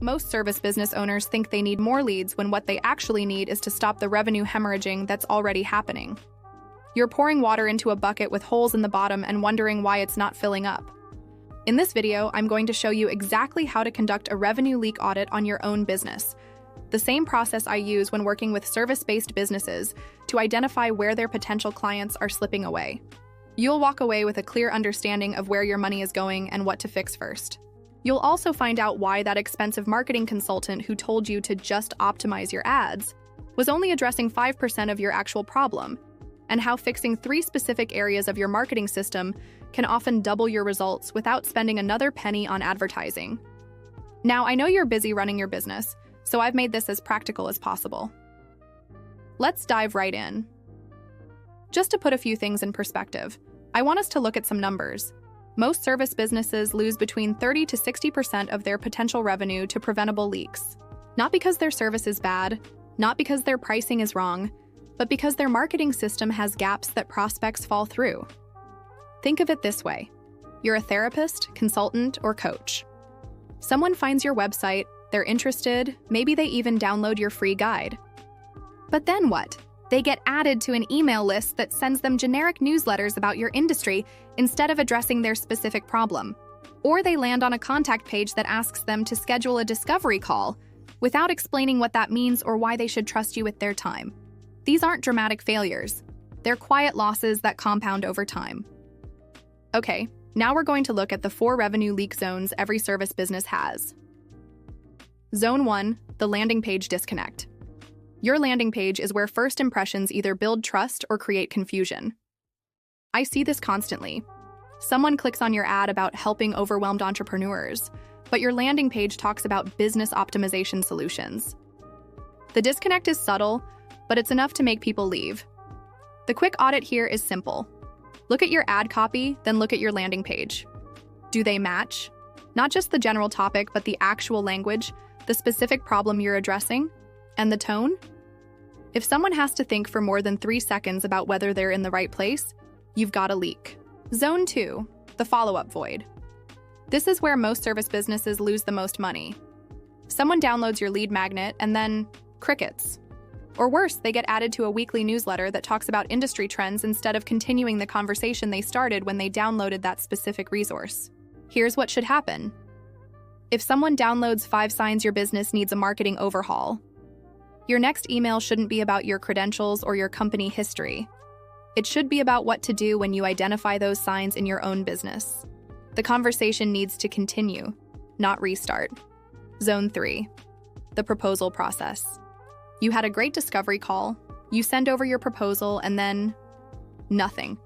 Most service business owners think they need more leads when what they actually need is to stop the revenue hemorrhaging that's already happening. You're pouring water into a bucket with holes in the bottom and wondering why it's not filling up. In this video, I'm going to show you exactly how to conduct a revenue leak audit on your own business. The same process I use when working with service-based businesses to identify where their potential clients are slipping away. You'll walk away with a clear understanding of where your money is going and what to fix first. You'll also find out why that expensive marketing consultant who told you to just optimize your ads was only addressing 5% of your actual problem, and how fixing 3 specific areas of your marketing system can often double your results without spending another penny on advertising. Now, I know you're busy running your business, so I've made this as practical as possible. Let's dive right in. Just to put a few things in perspective, I want us to look at some numbers. Most service businesses lose between 30 to 60% of their potential revenue to preventable leaks. Not because their service is bad, not because their pricing is wrong, but because their marketing system has gaps that prospects fall through. Think of it this way. You're a therapist, consultant, or coach. Someone finds your website, they're interested, maybe they even download your free guide. But then what? They get added to an email list that sends them generic newsletters about your industry instead of addressing their specific problem. Or they land on a contact page that asks them to schedule a discovery call without explaining what that means or why they should trust you with their time. These aren't dramatic failures. They're quiet losses that compound over time. Okay, now we're going to look at the 4 revenue leak zones every service business has. Zone 1, the landing page disconnect. Your landing page is where first impressions either build trust or create confusion. I see this constantly. Someone clicks on your ad about helping overwhelmed entrepreneurs, but your landing page talks about business optimization solutions. The disconnect is subtle, but it's enough to make people leave. The quick audit here is simple. Look at your ad copy, then look at your landing page. Do they match? Not just the general topic, but the actual language, the specific problem you're addressing, and the tone? If someone has to think for more than 3 seconds about whether they're in the right place, you've got a leak. Zone 2, the follow-up void. This is where most service businesses lose the most money. Someone downloads your lead magnet and then crickets. Or worse, they get added to a weekly newsletter that talks about industry trends instead of continuing the conversation they started when they downloaded that specific resource. Here's what should happen. If someone downloads 5 signs your business needs a marketing overhaul, your next email shouldn't be about your credentials or your company history. It should be about what to do when you identify those signs in your own business. The conversation needs to continue, not restart. Zone 3, the proposal process. You had a great discovery call, you send over your proposal, and then nothing.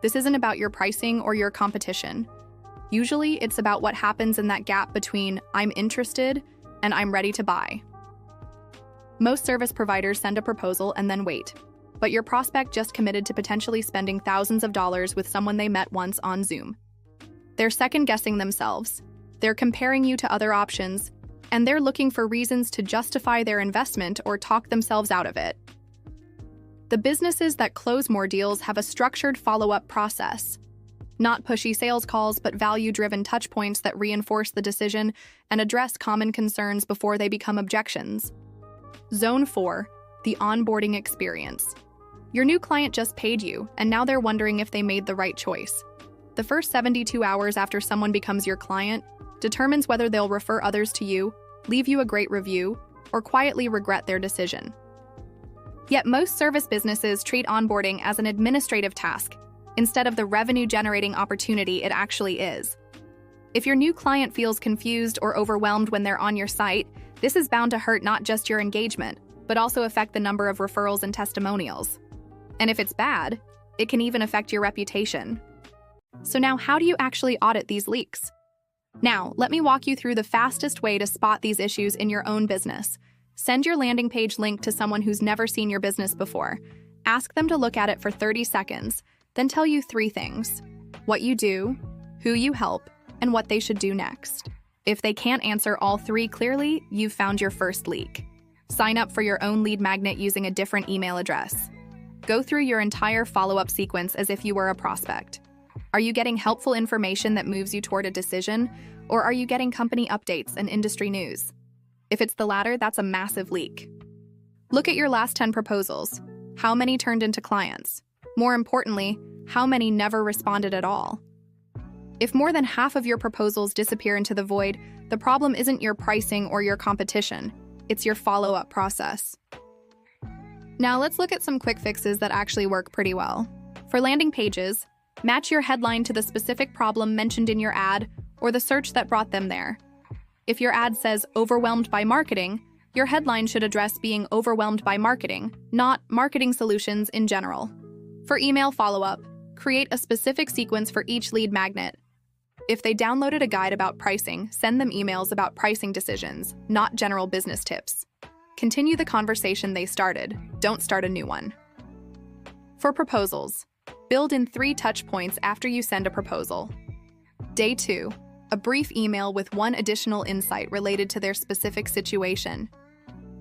This isn't about your pricing or your competition. Usually, it's about what happens in that gap between I'm interested and I'm ready to buy. Most service providers send a proposal and then wait, but your prospect just committed to potentially spending thousands of dollars with someone they met once on Zoom. They're second-guessing themselves, they're comparing you to other options, and they're looking for reasons to justify their investment or talk themselves out of it. The businesses that close more deals have a structured follow-up process. Not pushy sales calls, but value-driven touchpoints that reinforce the decision and address common concerns before they become objections. Zone 4, the onboarding experience. Your new client just paid you, and now they're wondering if they made the right choice. The first 72 hours after someone becomes your client determines whether they'll refer others to you, leave you a great review, or quietly regret their decision. Yet most service businesses treat onboarding as an administrative task, instead of the revenue-generating opportunity it actually is. If your new client feels confused or overwhelmed when they're on your site, this is bound to hurt not just your engagement, but also affect the number of referrals and testimonials. And if it's bad, it can even affect your reputation. So now, how do you actually audit these leaks? Now, let me walk you through the fastest way to spot these issues in your own business. Send your landing page link to someone who's never seen your business before. Ask them to look at it for 30 seconds, then tell you 3 things: what you do, who you help, and what they should do next. If they can't answer all 3 clearly, you've found your first leak. Sign up for your own lead magnet using a different email address. Go through your entire follow-up sequence as if you were a prospect. Are you getting helpful information that moves you toward a decision? Or are you getting company updates and industry news? If it's the latter, that's a massive leak. Look at your last 10 proposals. How many turned into clients? More importantly, how many never responded at all? If more than half of your proposals disappear into the void, the problem isn't your pricing or your competition. It's your follow-up process. Now let's look at some quick fixes that actually work pretty well. For landing pages, match your headline to the specific problem mentioned in your ad or the search that brought them there. If your ad says "overwhelmed by marketing," your headline should address being overwhelmed by marketing, not marketing solutions in general. For email follow-up, create a specific sequence for each lead magnet. If they downloaded a guide about pricing, send them emails about pricing decisions, not general business tips. Continue the conversation they started. Don't start a new one. For proposals, build in 3 touch points after you send a proposal. Day 2, a brief email with 1 additional insight related to their specific situation.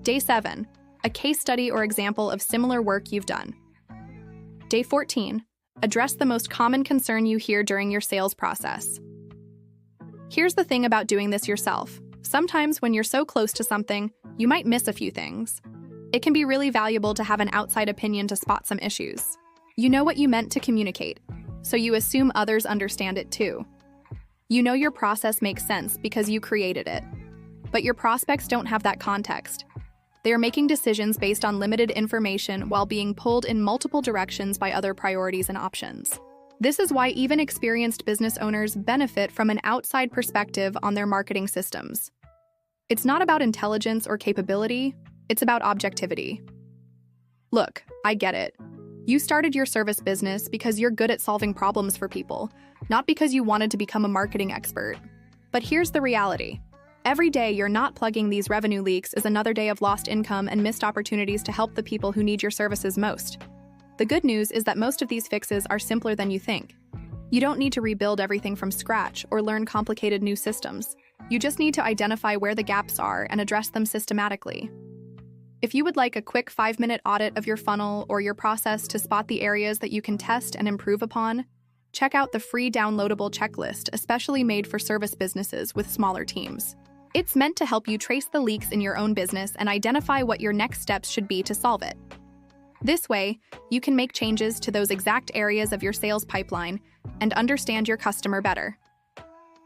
Day 7, a case study or example of similar work you've done. Day 14, address the most common concern you hear during your sales process. Here's the thing about doing this yourself. Sometimes when you're so close to something, you might miss a few things. It can be really valuable to have an outside opinion to spot some issues. You know what you meant to communicate, so you assume others understand it too. You know your process makes sense because you created it. But your prospects don't have that context. They are making decisions based on limited information while being pulled in multiple directions by other priorities and options. This is why even experienced business owners benefit from an outside perspective on their marketing systems. It's not about intelligence or capability, it's about objectivity. Look, I get it. You started your service business because you're good at solving problems for people, not because you wanted to become a marketing expert. But here's the reality. Every day you're not plugging these revenue leaks is another day of lost income and missed opportunities to help the people who need your services most. The good news is that most of these fixes are simpler than you think. You don't need to rebuild everything from scratch or learn complicated new systems. You just need to identify where the gaps are and address them systematically. If you would like a quick 5-minute audit of your funnel or your process to spot the areas that you can test and improve upon, check out the free downloadable checklist, especially made for service businesses with smaller teams. It's meant to help you trace the leaks in your own business and identify what your next steps should be to solve it. This way, you can make changes to those exact areas of your sales pipeline and understand your customer better.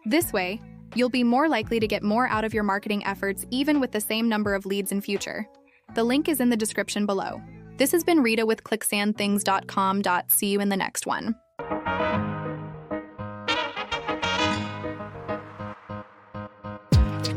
This way, you'll be more likely to get more out of your marketing efforts even with the same number of leads in future. The link is in the description below. This has been Rita with ClickSandThings.com. See you in the next one.